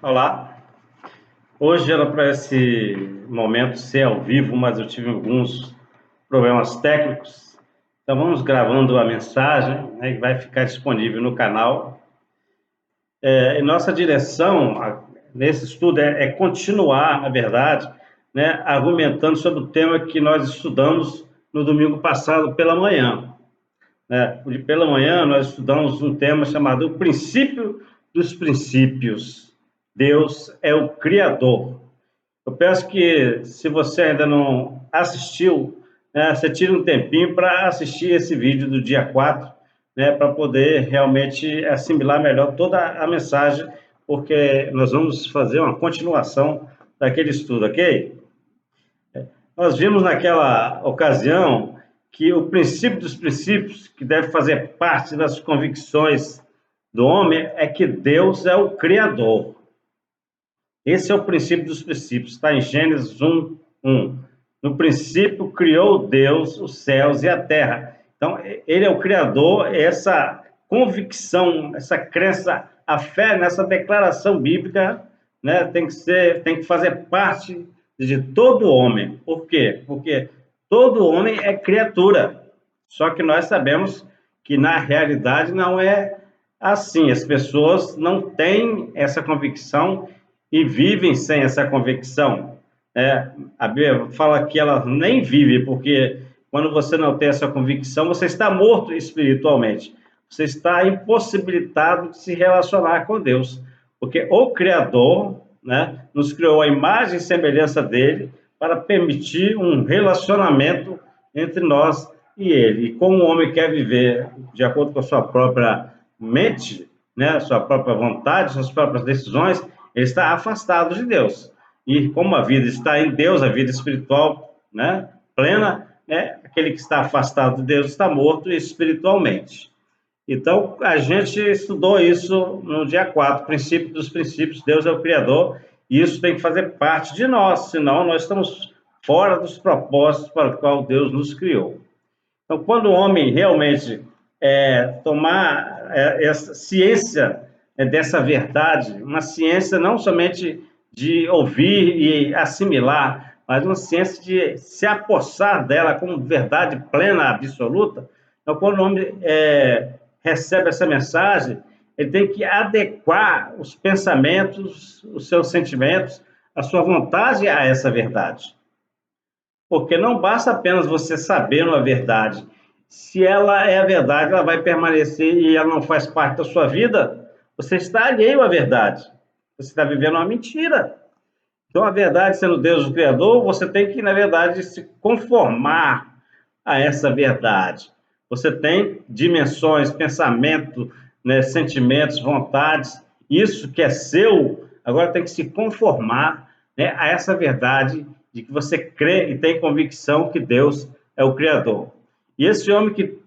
Olá, hoje era para esse momento ser ao vivo, mas eu tive alguns problemas técnicos. Então vamos gravando a mensagem, né, que vai ficar disponível no canal. E nossa direção nesse estudo é continuar, na verdade, né, argumentando sobre o tema que nós estudamos no domingo passado pela manhã. Né? Pela manhã nós estudamos um tema chamado O Princípio dos Princípios. Deus é o Criador. Eu peço que, se você ainda não assistiu, né, você tire um tempinho para assistir esse vídeo do dia 4, né, para poder realmente assimilar melhor toda a mensagem, porque nós vamos fazer uma continuação daquele estudo, ok? Nós vimos naquela ocasião que o princípio dos princípios, que deve fazer parte das convicções do homem, é que Deus é o Criador. Esse é o princípio dos princípios, está em Gênesis 1:1. No princípio criou Deus os céus e a terra. Então, ele é o Criador, essa convicção, essa crença, a fé nessa declaração bíblica, né, tem que fazer parte de todo homem. Por quê? Porque todo homem é criatura. Só que nós sabemos que na realidade não é assim. As pessoas não têm essa convicção e vivem sem essa convicção. A Bíblia fala que ela nem vive, porque quando você não tem essa convicção, você está morto espiritualmente. Você está impossibilitado de se relacionar com Deus, porque o Criador, né, nos criou a imagem e semelhança dele para permitir um relacionamento entre nós e ele. E como o homem quer viver de acordo com a sua própria mente, né, a sua própria vontade, suas próprias decisões, ele está afastado de Deus. E como a vida está em Deus, a vida espiritual, né, plena, né, aquele que está afastado de Deus está morto espiritualmente. Então, a gente estudou isso no dia 4, princípio dos princípios, Deus é o Criador, e isso tem que fazer parte de nós, senão nós estamos fora dos propósitos para os quais Deus nos criou. Então, quando o homem realmente tomar essa ciência dessa verdade, uma ciência não somente de ouvir e assimilar, mas uma ciência de se apossar dela como verdade plena, absoluta. Então, quando o homem recebe essa mensagem, ele tem que adequar os pensamentos, os seus sentimentos, a sua vontade a essa verdade. Porque não basta apenas você saber uma verdade. Se ela é a verdade, ela vai permanecer e ela não faz parte da sua vida, você está alheio à verdade. Você está vivendo uma mentira. Então, a verdade, sendo Deus o Criador, você tem que, na verdade, se conformar a essa verdade. Você tem dimensões, pensamento, né, sentimentos, vontades, isso que é seu, agora tem que se conformar, né, a essa verdade de que você crê e tem convicção que Deus é o Criador. E esse homem que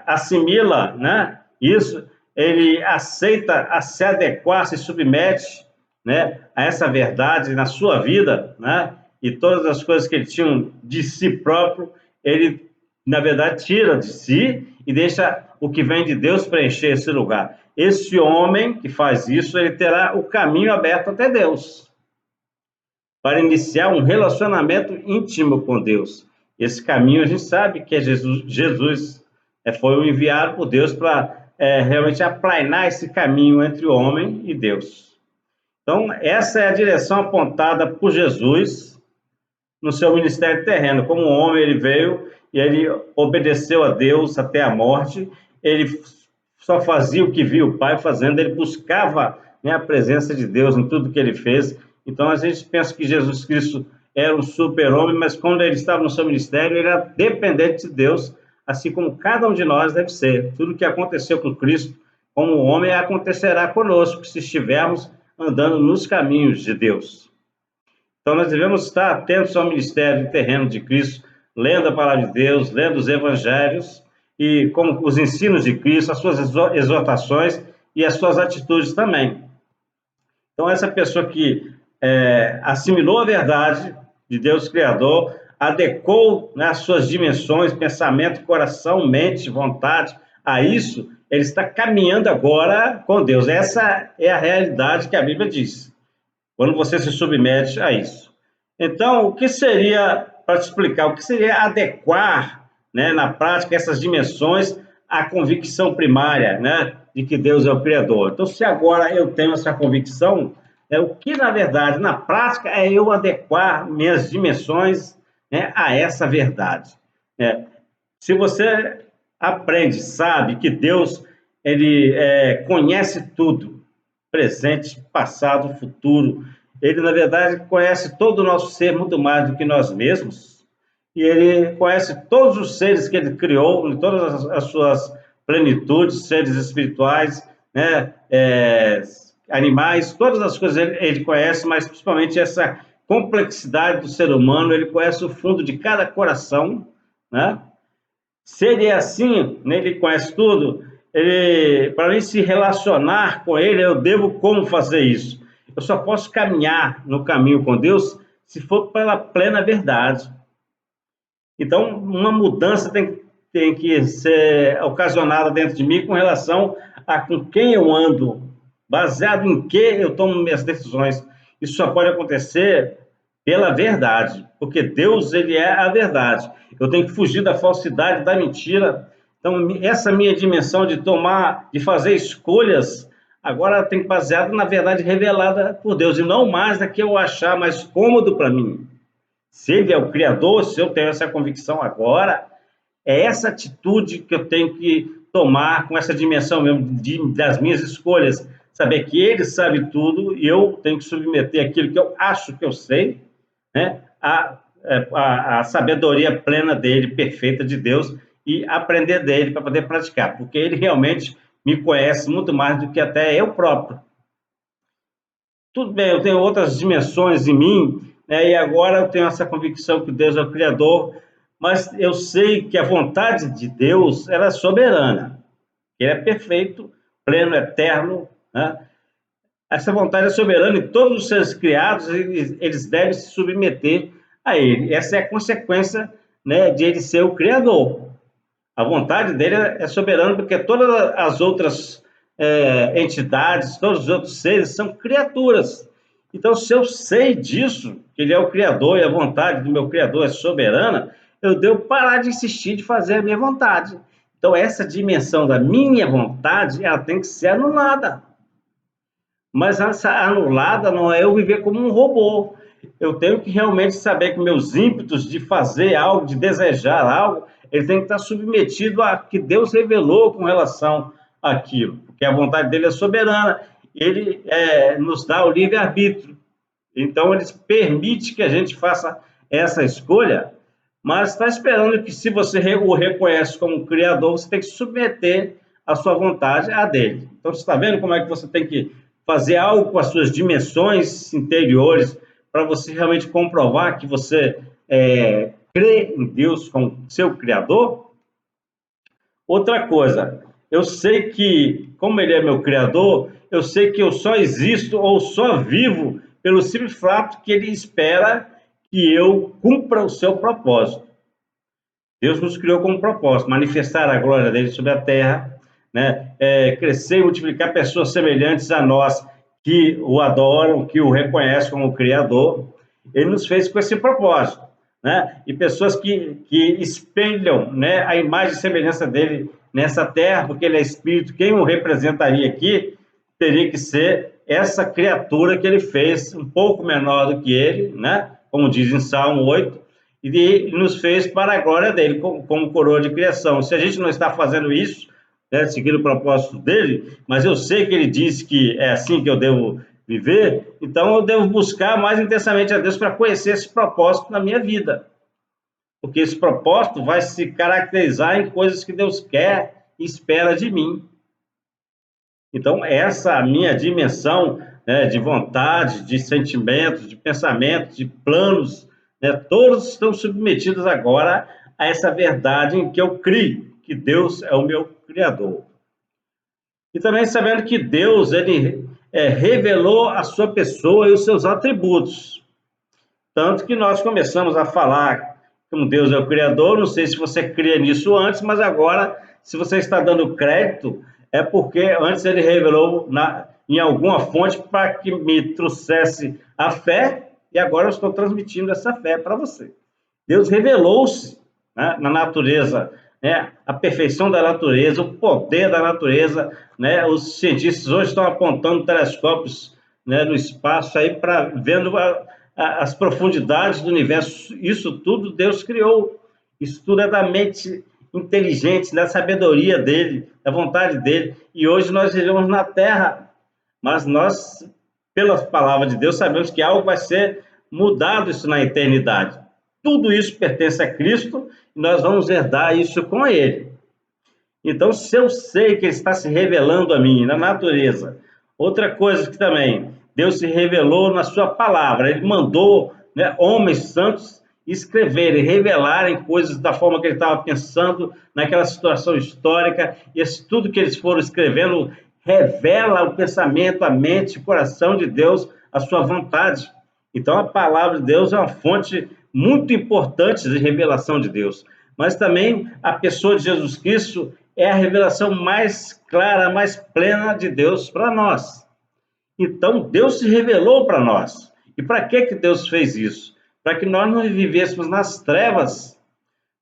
assimila, né, isso, ele aceita se adequar, se submete, né, a essa verdade na sua vida, né, e todas as coisas que ele tinha de si próprio, ele, na verdade, tira de si e deixa o que vem de Deus preencher esse lugar. Esse homem que faz isso, ele terá o caminho aberto até Deus, para iniciar um relacionamento íntimo com Deus. Esse caminho a gente sabe que é Jesus. Jesus foi o enviado por Deus para realmente aplainar esse caminho entre o homem e Deus. Então, essa é a direção apontada por Jesus no seu ministério terreno. Como homem, ele veio e ele obedeceu a Deus até a morte. Ele só fazia o que viu o Pai fazendo, ele buscava, né, a presença de Deus em tudo que ele fez. Então, a gente pensa que Jesus Cristo era um super-homem, mas quando ele estava no seu ministério, ele era dependente de Deus, assim como cada um de nós deve ser. Tudo que aconteceu com Cristo, como homem, acontecerá conosco, se estivermos andando nos caminhos de Deus. Então, nós devemos estar atentos ao ministério terreno de Cristo, lendo a palavra de Deus, lendo os evangelhos, e como os ensinos de Cristo, as suas exortações e as suas atitudes também. Então, essa pessoa que assimilou a verdade de Deus Criador, adequou, né, as suas dimensões, pensamento, coração, mente, vontade, a isso, ele está caminhando agora com Deus. Essa é a realidade que a Bíblia diz. quando você se submete a isso. Então, o que seria, para te explicar, o que seria adequar, né, na prática essas dimensões à convicção primária, né, de que Deus é o Criador? Então, se agora eu tenho essa convicção, o que, na verdade, na prática, é eu adequar minhas dimensões, né, a essa verdade. Né? Se você aprende, sabe que Deus ele conhece tudo, presente, passado, futuro. Ele, na verdade, conhece todo o nosso ser muito mais do que nós mesmos. E ele conhece todos os seres que ele criou, em todas as suas plenitudes, seres espirituais, né? Animais, todas as coisas ele conhece, mas principalmente essa complexidade do ser humano, ele conhece o fundo de cada coração, né? Se ele é assim, né, ele conhece tudo, para mim se relacionar com ele, eu devo como fazer isso? Eu só posso caminhar no caminho com Deus se for pela plena verdade. Então, uma mudança tem que ser ocasionada dentro de mim com relação a com quem eu ando, baseado em que eu tomo minhas decisões. Isso só pode acontecer pela verdade, porque Deus, ele é a verdade. Eu tenho que fugir da falsidade, da mentira. Então, essa minha dimensão de fazer escolhas, agora tem que baseada na verdade revelada por Deus, e não mais da que eu achar mais cômodo para mim. Se ele é o Criador, se eu tenho essa convicção agora, é essa atitude que eu tenho que tomar com essa dimensão mesmo das minhas escolhas. Saber que ele sabe tudo e eu tenho que submeter aquilo que eu acho que eu sei, né, a sabedoria plena dele, perfeita de Deus, e aprender dele para poder praticar, porque ele realmente me conhece muito mais do que até eu próprio. Tudo bem, eu tenho outras dimensões em mim, né, e agora eu tenho essa convicção que Deus é o Criador, mas eu sei que a vontade de Deus ela é soberana, ele é perfeito, pleno, eterno, né? Essa vontade é soberana e todos os seres criados eles devem se submeter a ele. Essa é a consequência, né, de ele ser o Criador. A vontade dele é soberana porque todas as outras entidades, todos os outros seres são criaturas. Então, se eu sei disso, que ele é o Criador e a vontade do meu Criador é soberana, eu devo parar de insistir de fazer a minha vontade. Então, essa dimensão da minha vontade, ela tem que ser anulada. Mas essa anulada não é eu viver como um robô. Eu tenho que realmente saber que meus ímpetos de fazer algo, de desejar algo, ele tem que estar submetido a que Deus revelou com relação àquilo, porque a vontade dele é soberana, ele nos dá o livre-arbítrio. Então, ele permite que a gente faça essa escolha, mas está esperando que, se você o reconhece como Criador, você tem que submeter a sua vontade à dele. Então, você está vendo como é que você tem que fazer algo com as suas dimensões interiores para você realmente comprovar que você crê em Deus como seu Criador? Outra coisa, eu sei que, como ele é meu Criador, eu sei que eu só existo ou só vivo pelo simples fato que ele espera que eu cumpra o seu propósito. Deus nos criou com um propósito, manifestar a glória dele sobre a terra, né? Crescer e multiplicar pessoas semelhantes a nós, que o adoram, que o reconhecem como Criador. Ele nos fez com esse propósito, né? E pessoas que espelham, né, a imagem e semelhança dele nessa terra, porque ele é Espírito, quem o representaria aqui teria que ser essa criatura que ele fez, um pouco menor do que ele, né? Como diz em Salmo 8, e nos fez para a glória dele, como coroa de criação. Se a gente não está fazendo isso, né, seguindo o propósito dele, mas eu sei que ele disse que é assim que eu devo viver, então eu devo buscar mais intensamente a Deus para conhecer esse propósito na minha vida. Porque esse propósito vai se caracterizar em coisas que Deus quer e espera de mim. Então, essa minha dimensão, né, de vontade, de sentimentos, de pensamentos, de planos, né, todos estão submetidos agora a essa verdade em que eu crio, que Deus é o meu Criador. E também sabendo que Deus, ele revelou a sua pessoa e os seus atributos. Tanto que nós começamos a falar como Deus é o Criador, não sei se você cria nisso antes, mas agora, se você está dando crédito, é porque antes ele revelou em alguma fonte para que me trouxesse a fé, e agora eu estou transmitindo essa fé para você. Deus revelou-se, né, na natureza, né, a perfeição da natureza, o poder da natureza, né? Os cientistas hoje estão apontando telescópios, né, no espaço aí para vendo as profundidades do universo. Isso tudo Deus criou. Isso tudo é da mente inteligente, da sabedoria dele, da vontade dele. E hoje nós vivemos na Terra, mas nós, pela palavra de Deus, sabemos que algo vai ser mudado isso na eternidade. Tudo isso pertence a Cristo e nós vamos herdar isso com Ele. Então, se eu sei que Ele está se revelando a mim na natureza, outra coisa que também Deus se revelou na Sua palavra, Ele mandou, né, homens santos escreverem, revelarem coisas da forma que Ele estava pensando naquela situação histórica, e isso tudo que eles foram escrevendo revela o pensamento, a mente, o coração de Deus, a sua vontade. Então, a palavra de Deus é uma fonte muito importante de revelação de Deus. Mas também a pessoa de Jesus Cristo é a revelação mais clara, mais plena de Deus para nós. Então, Deus se revelou para nós. E para que Deus fez isso? Para que nós não vivêssemos nas trevas,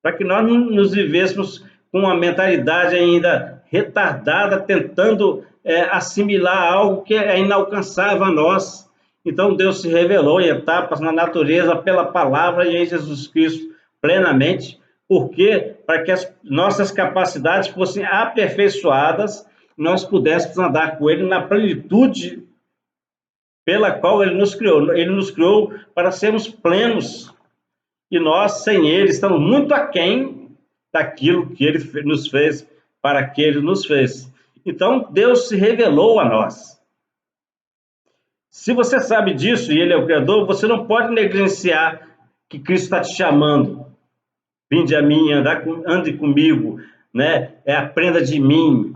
para que nós não nos vivêssemos com uma mentalidade ainda retardada, tentando assimilar algo que é inalcançável a nós. Então, Deus se revelou em etapas na natureza, pela palavra e em Jesus Cristo plenamente, porque para que as nossas capacidades fossem aperfeiçoadas, nós pudéssemos andar com Ele na plenitude pela qual Ele nos criou. Ele nos criou para sermos plenos, e nós, sem Ele, estamos muito aquém daquilo que Ele nos fez, para que Ele nos fez. Então, Deus se revelou a nós. Se você sabe disso e Ele é o Criador, você não pode negligenciar que Cristo está te chamando. Vinde a mim, ande comigo, né? Aprenda de mim,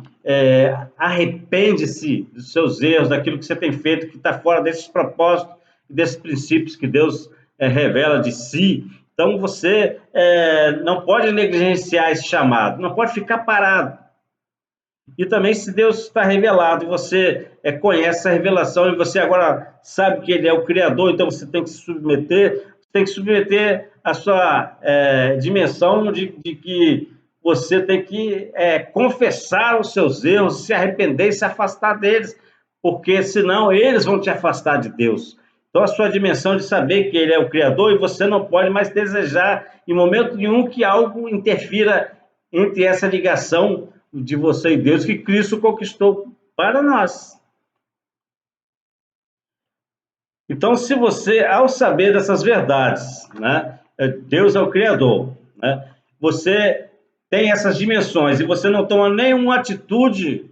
arrepende-se dos seus erros, daquilo que você tem feito, que está fora desses propósitos, desses princípios que Deus revela de si. Então, você não pode negligenciar esse chamado, não pode ficar parado. E também, se Deus está revelado e você conhece essa revelação e você agora sabe que Ele é o Criador, então você tem que se submeter, a sua dimensão de que você tem que confessar os seus erros, se arrepender e se afastar deles, porque senão eles vão te afastar de Deus. Então, a sua dimensão de saber que Ele é o Criador e você não pode mais desejar, em momento nenhum, que algo interfira entre essa ligação de você e Deus que Cristo conquistou para nós. Então, se você, ao saber dessas verdades, né, Deus é o Criador, né, você tem essas dimensões e você não toma nenhuma atitude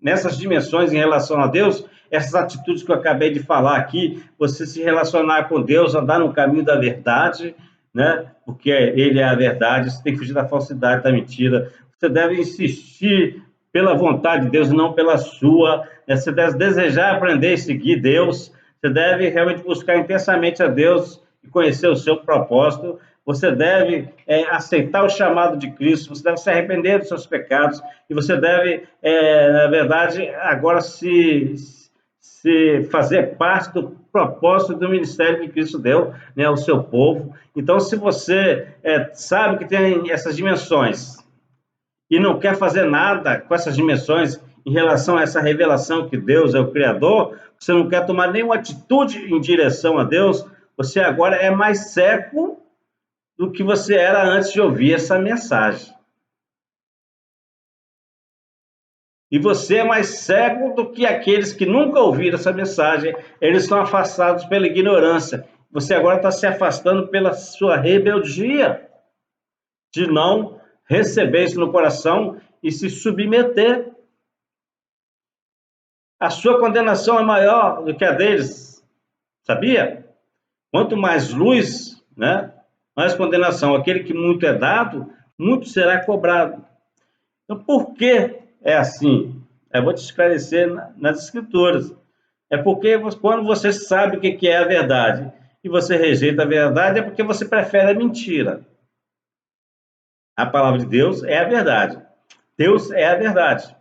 nessas dimensões em relação a Deus, essas atitudes que eu acabei de falar aqui, você se relacionar com Deus, andar no caminho da verdade, né, porque Ele é a verdade, você tem que fugir da falsidade, da mentira, você deve insistir pela vontade de Deus e não pela sua, né, você deve desejar aprender e seguir Deus, você deve realmente buscar intensamente a Deus e conhecer o seu propósito. Você deve aceitar o chamado de Cristo, você deve se arrepender dos seus pecados e você deve, na verdade, agora se fazer parte do propósito do ministério que Cristo deu, né, ao seu povo. Então, se você sabe que tem essas dimensões e não quer fazer nada com essas dimensões em relação a essa revelação que Deus é o Criador, você não quer tomar nenhuma atitude em direção a Deus, você agora é mais cego do que você era antes de ouvir essa mensagem. E você é mais cego do que aqueles que nunca ouviram essa mensagem, eles estão afastados pela ignorância. Você agora está se afastando pela sua rebeldia, de não receber isso no coração e se submeter. A sua condenação é maior do que a deles, sabia? Quanto mais luz, né, mais condenação. Aquele que muito é dado, muito será cobrado. Então, por que é assim? Eu vou te esclarecer nas Escrituras. É porque quando você sabe o que é a verdade e você rejeita a verdade, é porque você prefere a mentira. A palavra de Deus é a verdade. Deus é a verdade.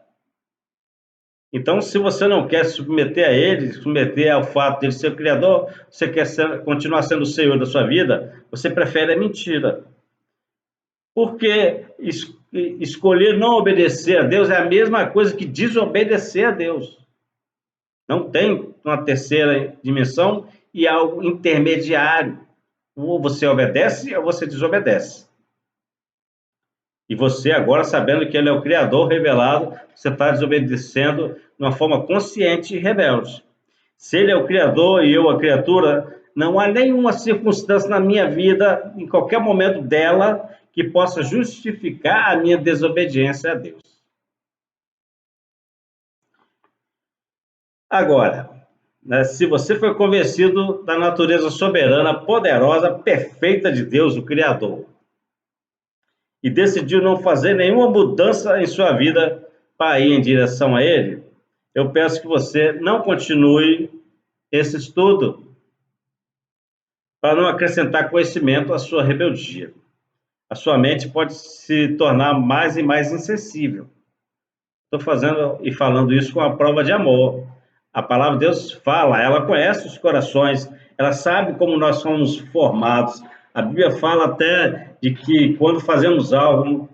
Então, se você não quer se submeter a ele, submeter ao fato de ele ser o Criador, você quer continuar sendo o Senhor da sua vida, você prefere a mentira. Porque escolher não obedecer a Deus é a mesma coisa que desobedecer a Deus. Não tem uma terceira dimensão e algo intermediário. Ou você obedece ou você desobedece. E você agora, sabendo que ele é o Criador revelado, você está desobedecendo de uma forma consciente e rebelde. Se ele é o Criador e eu a criatura, não há nenhuma circunstância na minha vida, em qualquer momento dela, que possa justificar a minha desobediência a Deus. Agora, né, se você foi convencido da natureza soberana, poderosa, perfeita de Deus, o Criador, e decidiu não fazer nenhuma mudança em sua vida para ir em direção a Ele, eu peço que você não continue esse estudo para não acrescentar conhecimento à sua rebeldia. A sua mente pode se tornar mais e mais insensível. Estou fazendo e falando isso com a prova de amor. A palavra de Deus fala, ela conhece os corações, ela sabe como nós somos formados. A Bíblia fala até de que quando fazemos algo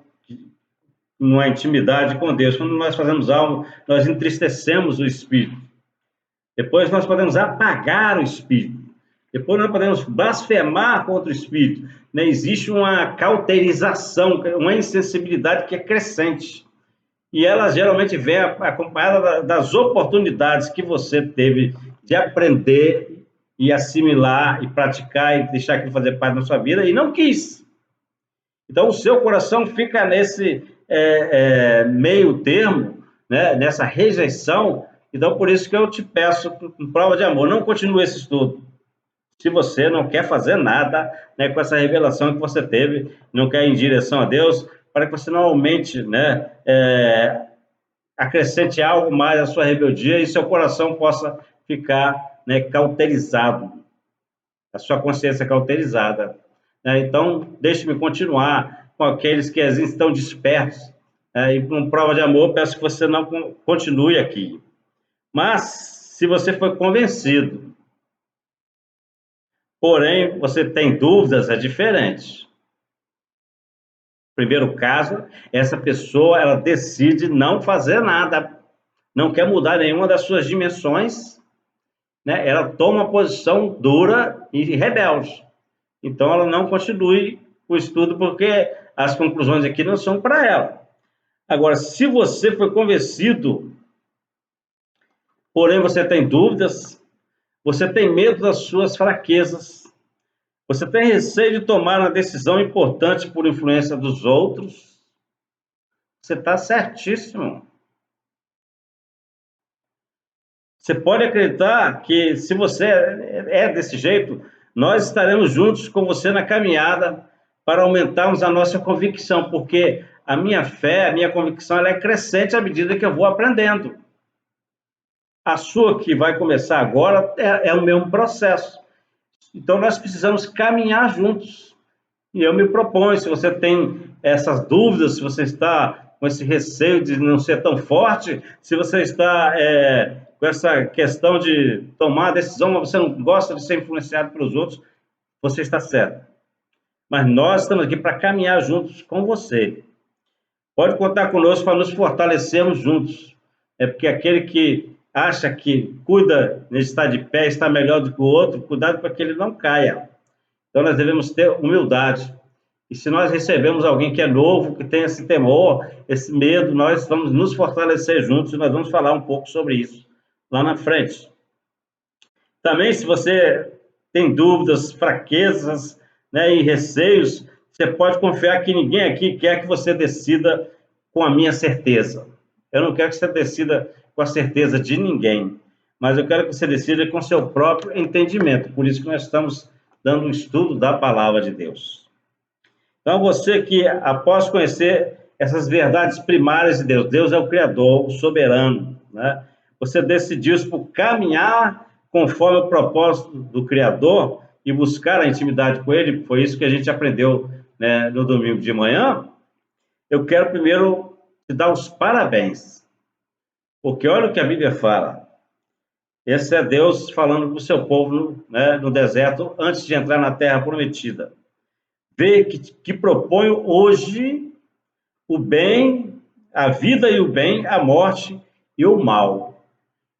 numa intimidade com Deus, quando nós fazemos algo, nós entristecemos o Espírito. Depois nós podemos apagar o Espírito. Depois nós podemos blasfemar contra o Espírito. Né? Existe uma cauterização, uma insensibilidade que é crescente. E ela geralmente vem acompanhada das oportunidades que você teve de aprender e assimilar e praticar e deixar aquilo fazer parte da sua vida e não quis. Então, o seu coração fica nesse meio termo, né? Nessa rejeição. Então, por isso que eu te peço, com prova de amor, não continue esse estudo. Se você não quer fazer nada, né, com essa revelação que você teve, não quer ir em direção a Deus, para que você não aumente, né, acrescente algo mais à sua rebeldia e seu coração possa ficar, né, cauterizado, a sua consciência cauterizada. Né? Então, deixe-me continuar com aqueles que estão despertos, e com prova de amor, peço que você não continue aqui. Mas, se você foi convencido, porém, você tem dúvidas, é diferente. Primeiro caso, essa pessoa, ela decide não fazer nada, não quer mudar nenhuma das suas dimensões, né? Ela toma uma posição dura e rebelde. Então, ela não continue o estudo, porque as conclusões aqui não são para ela. Agora, se você foi convencido, porém você tem dúvidas, você tem medo das suas fraquezas, você tem receio de tomar uma decisão importante por influência dos outros, você está certíssimo. Você pode acreditar que se você é desse jeito, nós estaremos juntos com você na caminhada para aumentarmos a nossa convicção, porque a minha fé, a minha convicção, ela é crescente à medida que eu vou aprendendo. A sua, que vai começar agora, é o mesmo processo. Então, nós precisamos caminhar juntos. E eu me proponho, se você tem essas dúvidas, se você está com esse receio de não ser tão forte, se você está com essa questão de tomar a decisão, mas você não gosta de ser influenciado pelos outros, você está certo. Mas nós estamos aqui para caminhar juntos com você. Pode contar conosco para nos fortalecermos juntos. É porque aquele que acha que cuida de estar de pé, está melhor do que o outro, cuidado para que ele não caia. Então, nós devemos ter humildade. E se nós recebemos alguém que é novo, que tem esse temor, esse medo, nós vamos nos fortalecer juntos e nós vamos falar um pouco sobre isso lá na frente. Também, se você tem dúvidas, fraquezas, né, e receios, você pode confiar que ninguém aqui quer que você decida com a minha certeza. Eu não quero que você decida com a certeza de ninguém, mas eu quero que você decida com seu próprio entendimento. Por isso que nós estamos dando um estudo da palavra de Deus. Então, você que, após conhecer essas verdades primárias de Deus, Deus é o Criador, o soberano, né? Você decidiu por caminhar conforme o propósito do Criador e buscar a intimidade com Ele, foi isso que a gente aprendeu, né, no domingo de manhã. Eu quero primeiro te dar os parabéns, Porque olha o que a Bíblia fala. Esse é Deus falando para o seu povo, né, no deserto, antes de entrar na terra prometida. Vê que proponho hoje o bem, a vida e o bem, a morte e o mal.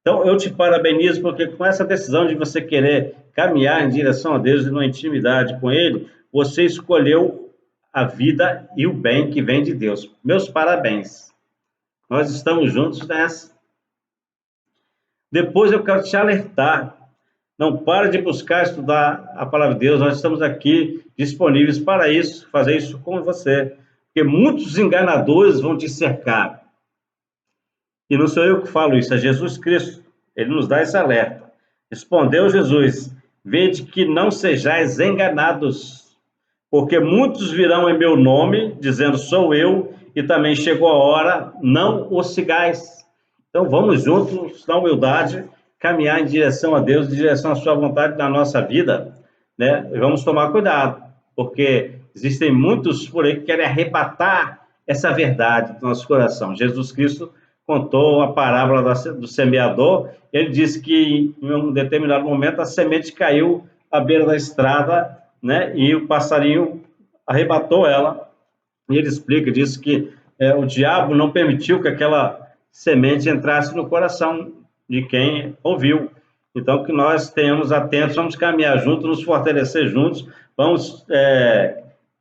Então, eu te parabenizo, porque com essa decisão de você querer caminhar em direção a Deus e numa intimidade com Ele, você escolheu a vida e o bem que vem de Deus. Meus parabéns. Nós estamos juntos nessa. Depois eu quero te alertar. Não para de buscar estudar a palavra de Deus. Nós estamos aqui disponíveis para isso, fazer isso com você. Porque muitos enganadores vão te cercar. E não sou eu que falo isso, é Jesus Cristo. Ele nos dá esse alerta. Respondeu Jesus: vede que não sejais enganados, porque muitos virão em meu nome, dizendo sou eu, e também chegou a hora, não os sigais. Então vamos juntos, na humildade, caminhar em direção a Deus, em direção à sua vontade na nossa vida, né? E vamos tomar cuidado, porque existem muitos por aí que querem arrebatar essa verdade do nosso coração. Jesus Cristo contou a parábola do semeador. Ele disse que em um determinado momento a semente caiu à beira da estrada, né? E o passarinho arrebatou ela. E ele explica, diz que o diabo não permitiu que aquela semente entrasse no coração de quem ouviu. Então, que nós tenhamos atentos, vamos caminhar juntos, nos fortalecer juntos, vamos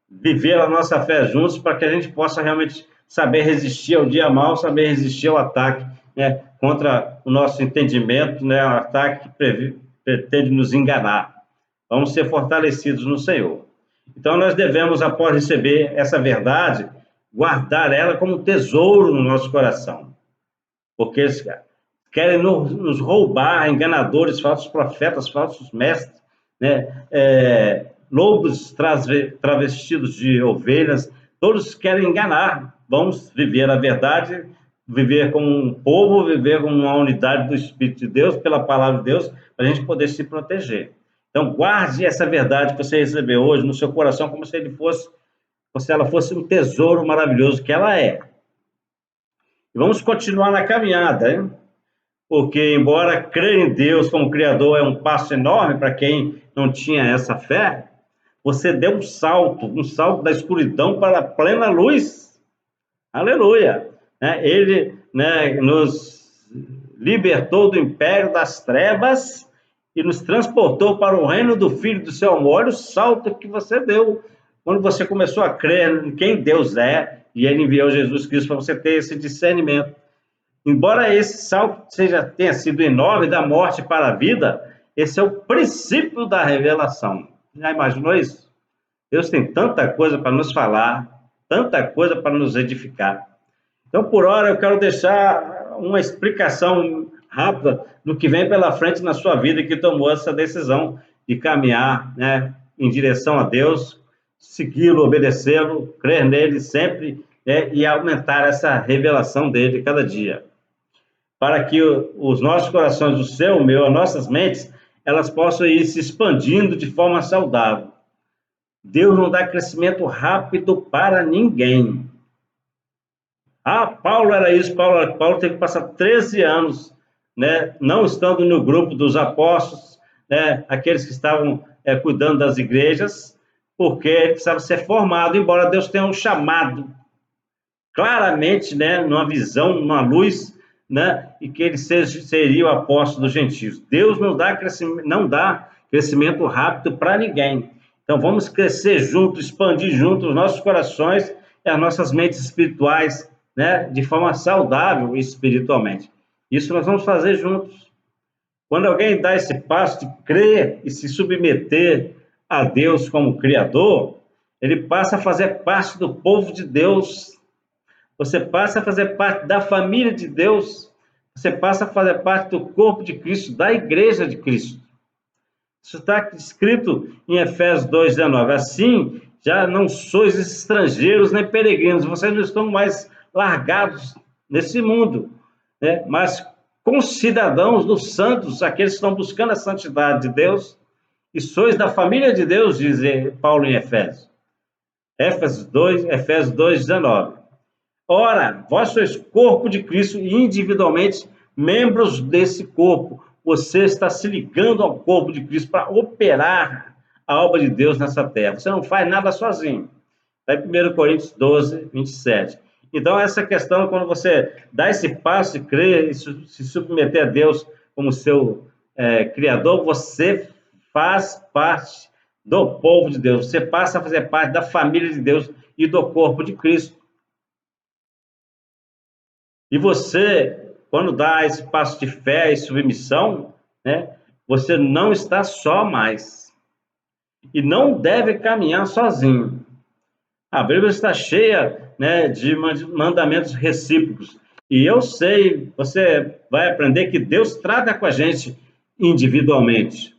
viver a nossa fé juntos, para que a gente possa realmente saber resistir ao dia mau, saber resistir ao ataque, né, contra o nosso entendimento, né, o ataque que pretende nos enganar. Vamos ser fortalecidos no Senhor. Então, nós devemos, após receber essa verdade, guardar ela como um tesouro no nosso coração. Porque eles querem nos roubar, enganadores, falsos profetas, falsos mestres, né? Lobos travestidos de ovelhas, todos querem enganar. Vamos viver a verdade, viver como um povo, viver como uma unidade do Espírito de Deus, pela palavra de Deus, para a gente poder se proteger. Então, guarde essa verdade que você recebeu hoje no seu coração, como se ela fosse um tesouro maravilhoso que ela é. E vamos continuar na caminhada, hein? Porque, embora crer em Deus como Criador é um passo enorme para quem não tinha essa fé, você deu um salto da escuridão para a plena luz. Aleluia! Ele, né, nos libertou do império das trevas e nos transportou para o reino do Filho do seu amor. Olha o salto que você deu quando você começou a crer em quem Deus é, e Ele enviou Jesus Cristo para você ter esse discernimento. Embora esse salto tenha sido enorme, da morte para a vida, esse é o princípio da revelação. Já imaginou isso? Deus tem tanta coisa para nos falar, tanta coisa para nos edificar. Então, por hora, eu quero deixar uma explicação rápida do que vem pela frente na sua vida, que tomou essa decisão de caminhar, né, em direção a Deus, segui-lo, obedecê-lo, crer nele sempre, né, e aumentar essa revelação dele cada dia. Para que os nossos corações, o seu, o meu, as nossas mentes, elas possam ir se expandindo de forma saudável. Deus não dá crescimento rápido para ninguém. Paulo era isso, Paulo teve que passar 13 anos, né, não estando no grupo dos apóstolos, né, aqueles que estavam cuidando das igrejas, porque ele precisava ser formado, embora Deus tenha um chamado claramente, né, numa visão, numa luz, né, e que ele seria o apóstolo dos gentios. Deus não dá crescimento rápido para ninguém. Então, vamos crescer juntos, expandir juntos os nossos corações e as nossas mentes espirituais, né, de forma saudável espiritualmente. Isso nós vamos fazer juntos. Quando alguém dá esse passo de crer e se submeter a Deus como Criador, ele passa a fazer parte do povo de Deus. Você passa a fazer parte da família de Deus. Você passa a fazer parte do corpo de Cristo, da igreja de Cristo. Isso está escrito em Efésios 2,19. Assim, já não sois estrangeiros nem peregrinos, vocês não estão mais largados nesse mundo, né? Mas concidadãos dos santos, aqueles que estão buscando a santidade de Deus, e sois da família de Deus, diz Paulo em Efésios. Efésios 2,19. Ora, vós sois corpo de Cristo e individualmente membros desse corpo. Você está se ligando ao corpo de Cristo para operar a obra de Deus nessa terra. Você não faz nada sozinho. Está em 1 Coríntios 12, 27. Então, essa questão, quando você dá esse passo de crer e se submeter a Deus como seu Criador, você faz parte do povo de Deus. Você passa a fazer parte da família de Deus e do corpo de Cristo. E você, quando dá esse passo de fé e submissão, né, você não está só mais. E não deve caminhar sozinho. A Bíblia está cheia, né, de mandamentos recíprocos. E eu sei, você vai aprender que Deus trata com a gente individualmente,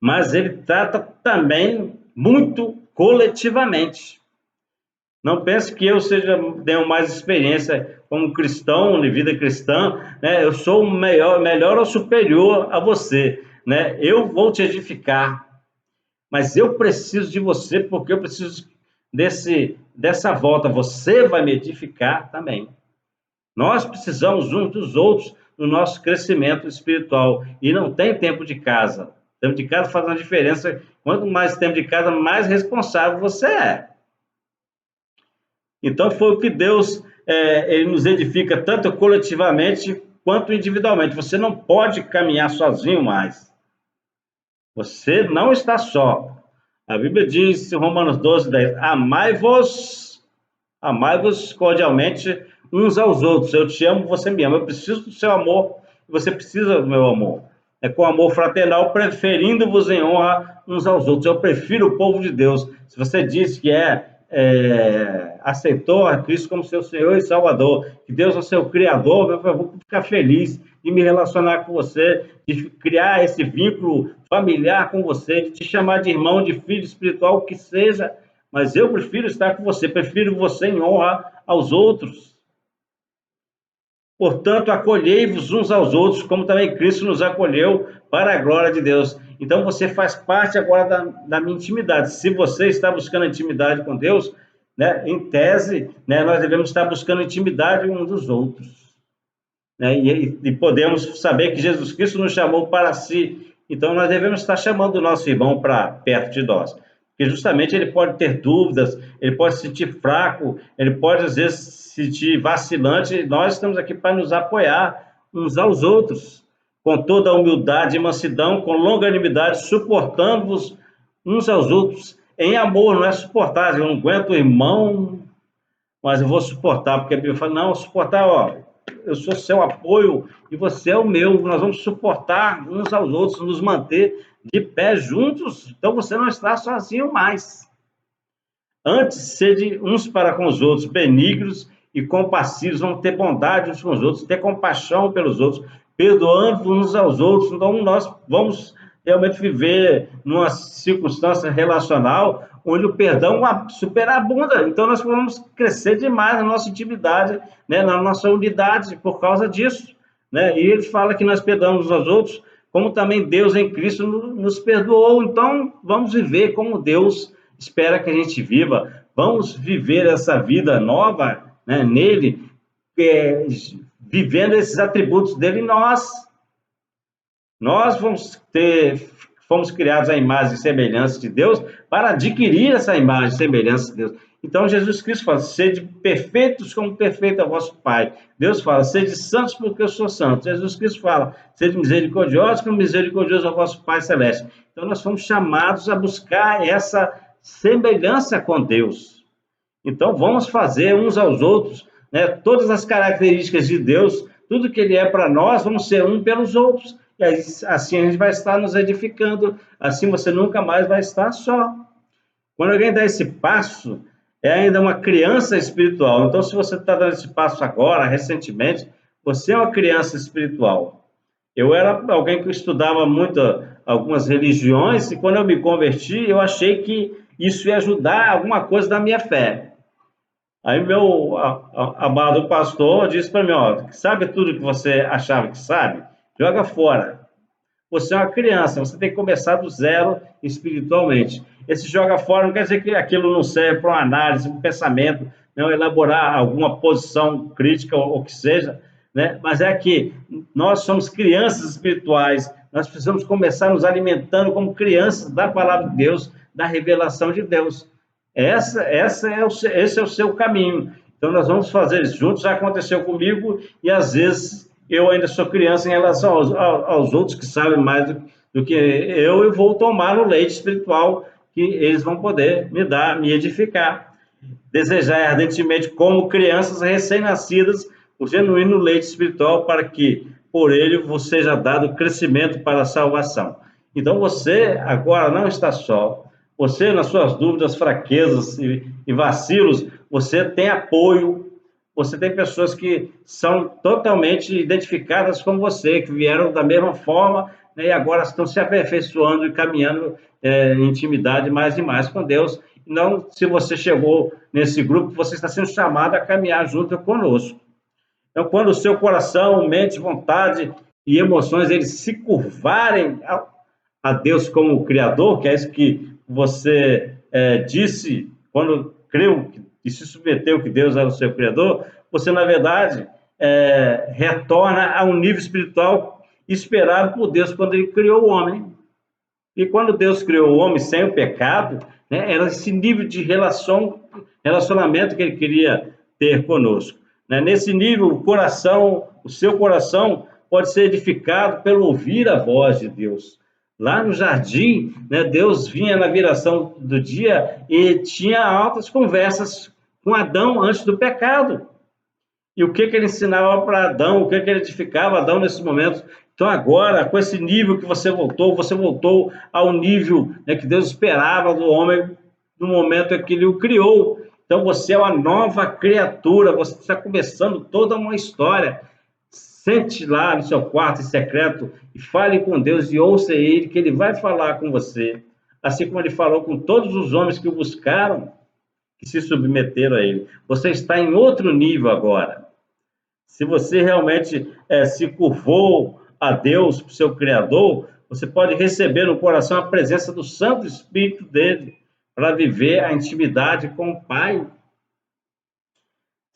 mas Ele trata também muito coletivamente. Não pense que eu tenho mais experiência como cristão, de vida cristã, né? Eu sou melhor ou superior a você, né? Eu vou te edificar, mas eu preciso de você porque eu preciso dessa volta. Você vai me edificar também. Nós precisamos uns dos outros no nosso crescimento espiritual e não tem tempo de casa. Tempo de casa faz uma diferença. Quanto mais tempo de casa, mais responsável você é. Então, foi o que Deus ele nos edifica tanto coletivamente quanto individualmente. Você não pode caminhar sozinho mais. Você não está só. A Bíblia diz em Romanos 12, 10, amai-vos cordialmente uns aos outros. Eu te amo, você me ama. Eu preciso do seu amor, você precisa do meu amor. É com amor fraternal, preferindo-vos em honra uns aos outros. Eu prefiro o povo de Deus. Se você diz que aceitou a Cristo como seu Senhor e Salvador, que Deus é o seu Criador, eu vou ficar feliz de me relacionar com você, de criar esse vínculo familiar com você, de te chamar de irmão, de filho espiritual, o que seja, mas eu prefiro estar com você, prefiro você em honra aos outros. Portanto, acolhei-vos uns aos outros, como também Cristo nos acolheu para a glória de Deus. Então, você faz parte agora da minha intimidade. Se você está buscando intimidade com Deus, né, em tese, né, nós devemos estar buscando intimidade uns dos outros. Né, e podemos saber que Jesus Cristo nos chamou para si. Então, nós devemos estar chamando o nosso irmão para perto de nós. Porque justamente ele pode ter dúvidas, ele pode se sentir fraco, ele pode, às vezes, se sentir vacilante. Nós estamos aqui para nos apoiar uns aos outros, com toda a humildade e mansidão, com longanimidade, suportando-vos uns aos outros em amor. Não é suportar, eu não aguento o irmão, mas eu vou suportar, porque a Bíblia fala, não, suportar, ó, eu sou seu apoio e você é o meu, nós vamos suportar uns aos outros, nos manter de pé juntos, então você não está sozinho mais. Antes, sede uns para com os outros, benignos e compassivos, vamos ter bondade uns com os outros, ter compaixão pelos outros, perdoando uns aos outros. Então, nós vamos realmente viver numa circunstância relacional onde o perdão superabunda. Então, nós vamos crescer demais na nossa intimidade, né, na nossa unidade, por causa disso. Né? E ele fala que nós perdoamos uns aos outros, como também Deus em Cristo nos perdoou. Então, vamos viver como Deus espera que a gente viva. Vamos viver essa vida nova, né, nele, vivendo esses atributos dele em nós. Nós fomos criados à imagem e semelhança de Deus para adquirir essa imagem e semelhança de Deus. Então, Jesus Cristo fala, sede perfeitos como perfeito é o vosso Pai. Deus fala, sede santos porque eu sou santo. Jesus Cristo fala, sede misericordiosos como misericordioso é o vosso Pai Celeste. Então, nós fomos chamados a buscar essa semelhança com Deus. Então, vamos fazer uns aos outros, né, todas as características de Deus, tudo que Ele é para nós, vamos ser um pelos outros. E assim a gente vai estar nos edificando, assim você nunca mais vai estar só. Quando alguém dá esse passo, é ainda uma criança espiritual. Então, se você está dando esse passo agora, recentemente, você é uma criança espiritual. Eu era alguém que estudava muito algumas religiões, e quando eu me converti, eu achei que isso ia ajudar alguma coisa da minha fé. Aí meu amado pastor disse para mim, ó, sabe tudo que você achava que sabe? Joga fora. Você é uma criança, você tem que começar do zero espiritualmente. Esse joga fora não quer dizer que aquilo não serve para uma análise, um pensamento, não elaborar alguma posição crítica ou o que seja, né? Mas é que nós somos crianças espirituais, nós precisamos começar nos alimentando como crianças da palavra de Deus, da revelação de Deus. Esse é o seu caminho. Então, nós vamos fazer isso juntos. Já aconteceu comigo e, às vezes, eu ainda sou criança em relação aos outros que sabem mais do que eu e vou tomar o leite espiritual que eles vão poder me dar, me edificar. Desejar ardentemente, como crianças recém-nascidas, o genuíno leite espiritual para que, por ele, vos seja dado crescimento para a salvação. Então, você agora não está só. Você, nas suas dúvidas, fraquezas e vacilos, você tem apoio, você tem pessoas que são totalmente identificadas com você, que vieram da mesma forma, né, e agora estão se aperfeiçoando e caminhando em intimidade mais e mais com Deus. Não, se você chegou nesse grupo, você está sendo chamado a caminhar junto conosco. Então, quando o seu coração, mente, vontade e emoções, eles se curvarem a Deus como Criador, que é isso que você disse quando creu e se submeteu que Deus era o seu Criador, você, na verdade, retorna a um nível espiritual esperado por Deus quando Ele criou o homem. E quando Deus criou o homem sem o pecado, né, era esse nível de relacionamento que Ele queria ter conosco. Né? Nesse nível, o seu coração pode ser edificado pelo ouvir a voz de Deus. Lá no jardim, né, Deus vinha na viração do dia e tinha altas conversas com Adão antes do pecado. E o que ele ensinava para Adão, o que ele edificava Adão nesses momentos. Então, agora, com esse nível que você voltou ao nível, né, que Deus esperava do homem no momento em que ele o criou. Então, você é uma nova criatura, você está começando toda uma história. Sente lá no seu quarto em secreto e fale com Deus e ouça Ele, que Ele vai falar com você. Assim como Ele falou com todos os homens que o buscaram, que se submeteram a Ele. Você está em outro nível agora. Se você realmente se curvou a Deus, o seu Criador, você pode receber no coração a presença do Santo Espírito dele para viver a intimidade com o Pai.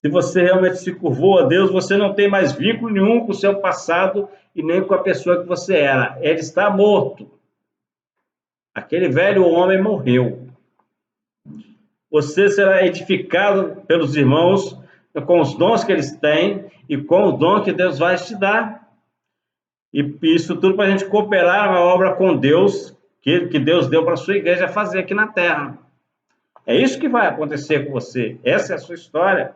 Se você realmente se curvou a Deus, você não tem mais vínculo nenhum com o seu passado e nem com a pessoa que você era. Ele está morto. Aquele velho homem morreu. Você será edificado pelos irmãos com os dons que eles têm e com o dom que Deus vai te dar. E isso tudo para a gente cooperar na obra com Deus, que Deus deu para a sua igreja fazer aqui na Terra. É isso que vai acontecer com você. Essa é a sua história.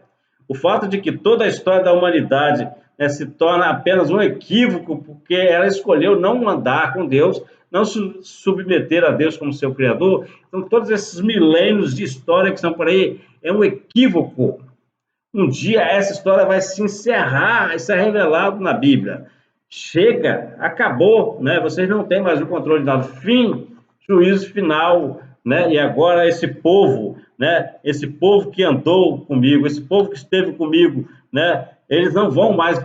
O fato de que toda a história da humanidade, né, se torna apenas um equívoco, porque ela escolheu não andar com Deus, não se submeter a Deus como seu Criador. Então, todos esses milênios de história que estão por aí, é um equívoco. Um dia essa história vai se encerrar, isso é revelado na Bíblia. Chega, acabou, né? Vocês não têm mais o controle de nada. Fim, juízo final, né? E agora esse povo, né? Esse povo que andou comigo, esse povo que esteve comigo, né? Eles não vão mais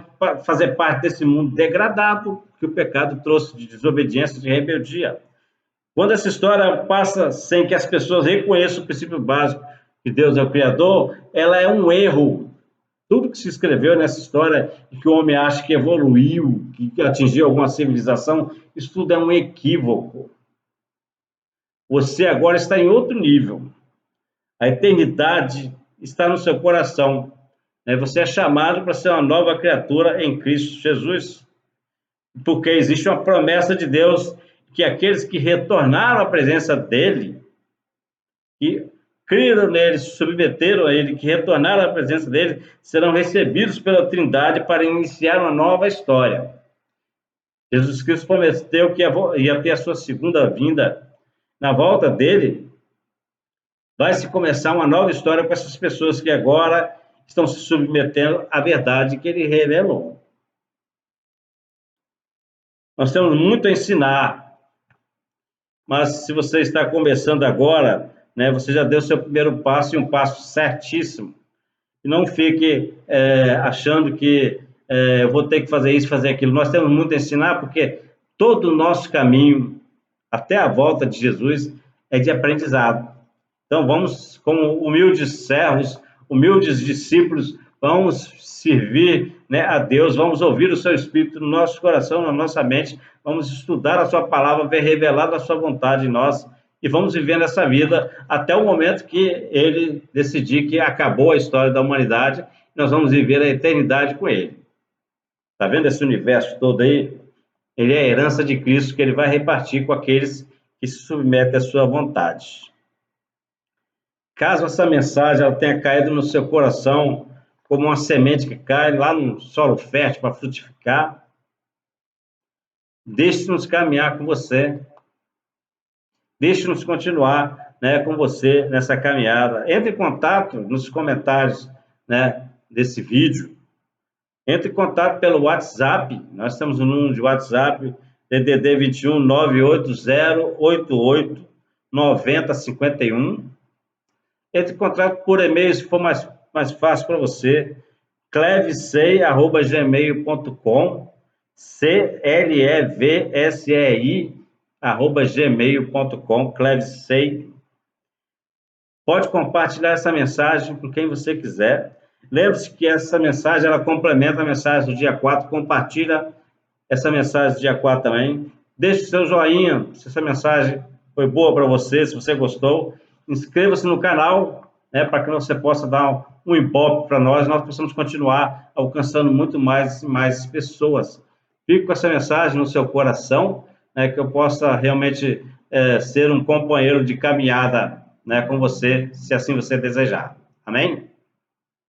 fazer parte desse mundo degradado que o pecado trouxe de desobediência, de rebeldia. Quando essa história passa sem que as pessoas reconheçam o princípio básico que Deus é o Criador, ela é um erro. Tudo que se escreveu nessa história e que o homem acha que evoluiu, que atingiu alguma civilização, isso tudo é um equívoco. Você agora está em outro nível. A eternidade está no seu coração. Você é chamado para ser uma nova criatura em Cristo Jesus. Porque existe uma promessa de Deus que aqueles que retornaram à presença dele, que creram nele, se submeteram a ele, que retornaram à presença dele, serão recebidos pela Trindade para iniciar uma nova história. Jesus Cristo prometeu que ia ter a sua segunda vinda. Na volta dele, vai se começar uma nova história com essas pessoas que agora estão se submetendo à verdade que ele revelou. Nós temos muito a ensinar, mas se você está começando agora, né, você já deu o seu primeiro passo e um passo certíssimo. E não fique achando que eu vou ter que fazer isso, fazer aquilo. Nós temos muito a ensinar, porque todo o nosso caminho, até a volta de Jesus, é de aprendizado. Então, vamos, como humildes servos, humildes discípulos, vamos servir, né, a Deus, vamos ouvir o seu Espírito no nosso coração, na nossa mente, vamos estudar a sua palavra, ver revelada a sua vontade em nós, e vamos vivendo essa vida até o momento que ele decidir que acabou a história da humanidade, nós vamos viver a eternidade com ele. Está vendo esse universo todo aí? Ele é a herança de Cristo que ele vai repartir com aqueles que se submetem à sua vontade. Caso essa mensagem ela tenha caído no seu coração como uma semente que cai lá no solo fértil para frutificar, deixe-nos caminhar com você. Deixe-nos continuar, né, com você nessa caminhada. Entre em contato nos comentários, né, desse vídeo. Entre em contato pelo WhatsApp. Nós temos um número de WhatsApp, DDD 21 98088 9051. Entre em contato por e-mail, se for mais fácil para você, clevsei@gmail.com, clevsei@gmail.com, Clevsei. Pode compartilhar essa mensagem com quem você quiser. Lembre-se que essa mensagem, ela complementa a mensagem do dia 4, compartilha essa mensagem do dia 4 também. Deixe seu joinha, se essa mensagem foi boa para você, se você gostou. Inscreva-se no canal, né, para que você possa dar um ibope para nós possamos continuar alcançando muito mais e mais pessoas. Fique com essa mensagem no seu coração, né, que eu possa realmente ser um companheiro de caminhada, né, com você, se assim você desejar. Amém?